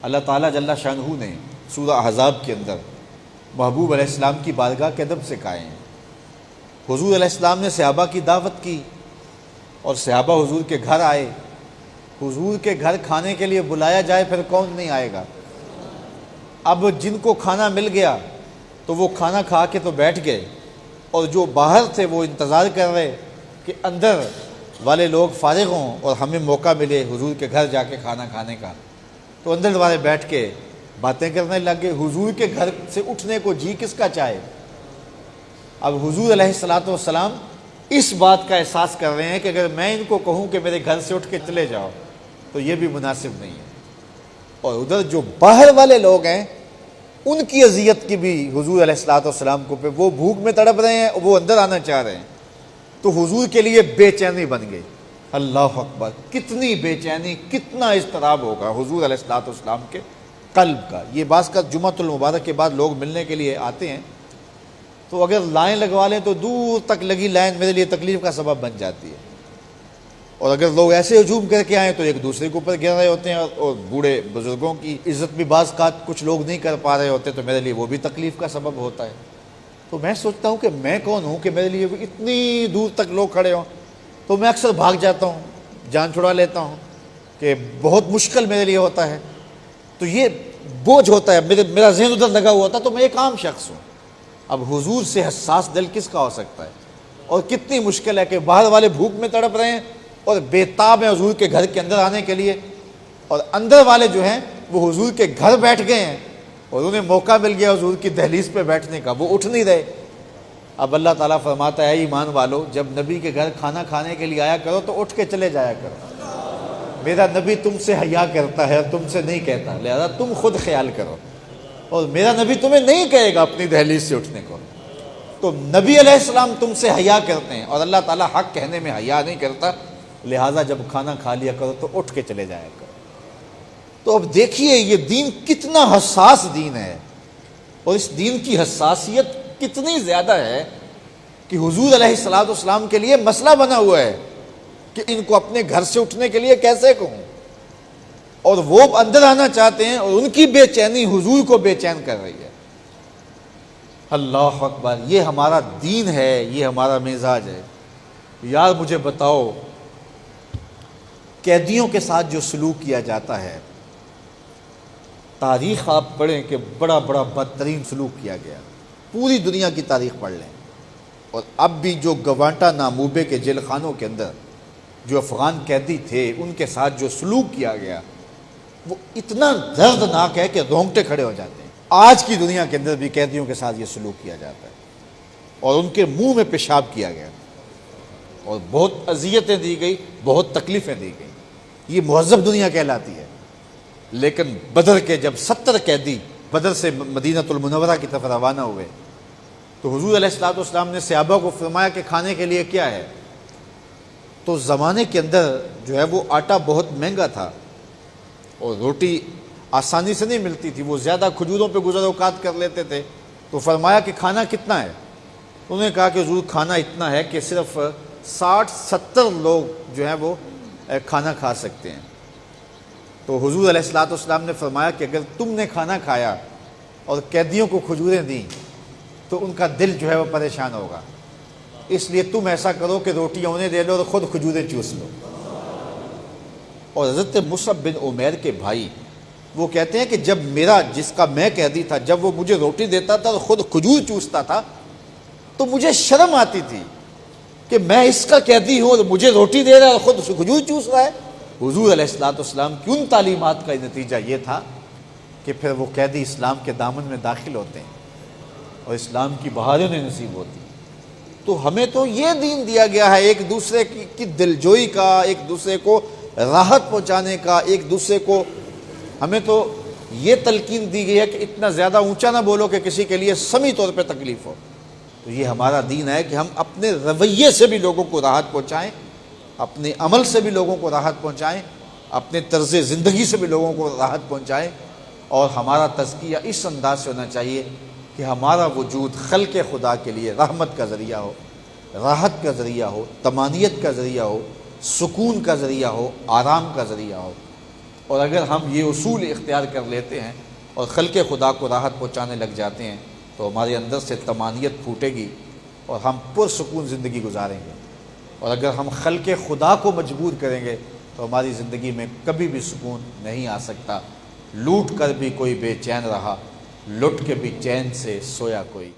اللہ تعالیٰ جل شانہ نے سورہ احزاب کے اندر محبوب علیہ السلام کی بارگاہ کے ادب سکھائے ہیں۔ حضور علیہ السلام نے صحابہ کی دعوت کی اور صحابہ حضور کے گھر آئے۔ حضور کے گھر کھانے کے لیے بلایا جائے پھر کون نہیں آئے گا؟ اب جن کو کھانا مل گیا تو وہ کھانا کھا کے تو بیٹھ گئے، اور جو باہر تھے وہ انتظار کر رہے کہ اندر والے لوگ فارغ ہوں اور ہمیں موقع ملے حضور کے گھر جا کے کھانا کھانے کا۔ تو اندر والے بیٹھ کے باتیں کرنے لگے۔ حضور کے گھر سے اٹھنے کو جی کس کا چاہے؟ اب حضور علیہ الصلوۃ والسلام اس بات کا احساس کر رہے ہیں کہ اگر میں ان کو کہوں کہ میرے گھر سے اٹھ کے چلے جاؤ تو یہ بھی مناسب نہیں ہے، اور ادھر جو باہر والے لوگ ہیں ان کی اذیت کی بھی حضور علیہ الصلوۃ والسلام کو پہ، وہ بھوک میں تڑپ رہے ہیں، وہ اندر آنا چاہ رہے ہیں، تو حضور کے لیے بے چینی بن گئی۔ اللہ اکبر، کتنی بے چینی، کتنا اضطراب ہوگا حضور علیہ الصلوۃ والسلام کے قلب کا۔ یہ بعض کا جمعۃ المبارک کے بعد لوگ ملنے کے لیے آتے ہیں تو اگر لائن لگوا لیں تو دور تک لگی لائن میرے لیے تکلیف کا سبب بن جاتی ہے، اور اگر لوگ ایسے ہجوم کر کے آئیں تو ایک دوسرے کے اوپر گر رہے ہوتے ہیں، اور بوڑھے بزرگوں کی عزت بھی بعض کا کچھ لوگ نہیں کر پا رہے ہوتے تو میرے لیے وہ بھی تکلیف کا سبب ہوتا ہے۔ تو میں سوچتا ہوں کہ میں کون ہوں کہ میرے لیے اتنی دور تک لوگ کھڑے ہوں، تو میں اکثر بھاگ جاتا ہوں، جان چھڑا لیتا ہوں کہ بہت مشکل میرے لیے ہوتا ہے۔ تو یہ بوجھ ہوتا ہے، میرا ذہن ادھر لگا ہوا ہوتا، تو میں ایک عام شخص ہوں۔ اب حضور سے حساس دل کس کا ہو سکتا ہے؟ اور کتنی مشکل ہے کہ باہر والے بھوک میں تڑپ رہے ہیں اور بےتاب ہیں حضور کے گھر کے اندر آنے کے لیے، اور اندر والے جو ہیں وہ حضور کے گھر بیٹھ گئے ہیں اور انہیں موقع مل گیا حضور کی دہلیز پہ بیٹھنے کا، وہ اٹھ نہیں رہے۔ اب اللہ تعالیٰ فرماتا ہے ایمان والو، جب نبی کے گھر کھانا کھانے کے لیے آیا کرو تو اٹھ کے چلے جایا کرو۔ میرا نبی تم سے حیا کرتا ہے، تم سے نہیں کہتا، لہذا تم خود خیال کرو، اور میرا نبی تمہیں نہیں کہے گا اپنی دہلیز سے اٹھنے کو۔ تو نبی علیہ السلام تم سے حیا کرتے ہیں اور اللہ تعالیٰ حق کہنے میں حیا نہیں کرتا، لہٰذا جب کھانا کھا لیا کرو تو اٹھ کے چلے جایا کرو۔ تو اب دیکھیے یہ دین کتنا حساس دین ہے، اور اس دین کی حساسیت کتنی زیادہ ہے کہ حضور علیہ الصلوۃ والسلام کے لیے مسئلہ بنا ہوا ہے کہ ان کو اپنے گھر سے اٹھنے کے لیے کیسے کہوں، اور وہ اندر آنا چاہتے ہیں، اور ان کی بے چینی حضور کو بے چین کر رہی ہے۔ اللہ اکبر، یہ ہمارا دین ہے، یہ ہمارا مزاج ہے۔ یار مجھے بتاؤ، قیدیوں کے ساتھ جو سلوک کیا جاتا ہے، تاریخ آپ پڑھیں کہ بڑا بڑا بدترین سلوک کیا گیا، پوری دنیا کی تاریخ پڑھ لیں، اور اب بھی جو گوانٹا ناموبے کے جیل خانوں کے اندر جو افغان قیدی تھے ان کے ساتھ جو سلوک کیا گیا وہ اتنا دردناک ہے کہ رونگٹے کھڑے ہو جاتے ہیں۔ آج کی دنیا کے اندر بھی قیدیوں کے ساتھ یہ سلوک کیا جاتا ہے، اور ان کے منہ میں پیشاب کیا گیا، اور بہت اذیتیں دی گئی، بہت تکلیفیں دی گئی۔ یہ مہذب دنیا کہلاتی ہے۔ لیکن بدر کے جب 70 قیدی بدر سے مدینۃ المنورہ کی طرف روانہ ہوئے تو حضور علیہ الصلوۃ والسلام نے صحابہ کو فرمایا کہ کھانے کے لیے کیا ہے؟ تو زمانے کے اندر جو ہے وہ آٹا بہت مہنگا تھا اور روٹی آسانی سے نہیں ملتی تھی، وہ زیادہ کھجوروں پہ گزر اوقات کر لیتے تھے۔ تو فرمایا کہ کھانا کتنا ہے؟ انہوں نے کہا کہ حضور کھانا اتنا ہے کہ صرف 60-70 لوگ جو ہیں وہ کھانا کھا سکتے ہیں۔ تو حضور علیہ الصلوۃ والسلام نے فرمایا کہ اگر تم نے کھانا کھایا اور قیدیوں کو کھجوریں دیں تو ان کا دل جو ہے وہ پریشان ہوگا، اس لیے تم ایسا کرو کہ روٹیاں انہیں دے لو اور خود کھجوریں چوس لو۔ اور حضرت مصعب بن عمیر کے بھائی وہ کہتے ہیں کہ جب میرا جس کا میں قیدی تھا، جب وہ مجھے روٹی دیتا تھا اور خود کھجور چوستا تھا تو مجھے شرم آتی تھی کہ میں اس کا قیدی ہوں اور مجھے روٹی دے رہا ہے اور خود کھجور چوس رہا ہے۔ حضور علیہ الصلوۃ والسلام کی ان تعلیمات کا نتیجہ یہ تھا کہ پھر وہ قیدی اسلام کے دامن میں داخل ہوتے ہیں اور اسلام کی بہاریں انہیں نصیب ہوتی ہیں۔ تو ہمیں تو یہ دین دیا گیا ہے ایک دوسرے کی دلجوئی کا، ایک دوسرے کو راحت پہنچانے کا، ایک دوسرے کو ہمیں تو یہ تلقین دی گئی ہے کہ اتنا زیادہ اونچا نہ بولو کہ کسی کے لیے سمی طور پہ تکلیف ہو۔ تو یہ ہمارا دین ہے کہ ہم اپنے رویے سے بھی لوگوں کو راحت پہنچائیں، اپنے عمل سے بھی لوگوں کو راحت پہنچائیں، اپنے طرز زندگی سے بھی لوگوں کو راحت پہنچائیں، اور ہمارا تزکیہ اس انداز سے ہونا چاہیے کہ ہمارا وجود خلق خدا کے لیے رحمت کا ذریعہ ہو، راحت کا ذریعہ ہو، طمانینت کا ذریعہ ہو، سکون کا ذریعہ ہو، آرام کا ذریعہ ہو۔ اور اگر ہم یہ اصول اختیار کر لیتے ہیں اور خلق خدا کو راحت پہنچانے لگ جاتے ہیں تو ہمارے اندر سے طمانیت پھوٹے گی اور ہم پرسکون زندگی گزاریں گے. اور اگر ہم خلق خدا کو مجبور کریں گے تو ہماری زندگی میں کبھی بھی سکون نہیں آ سکتا. لوٹ کر بھی کوئی بے چین رہا، لٹ کے بھی چین سے سویا کوئی.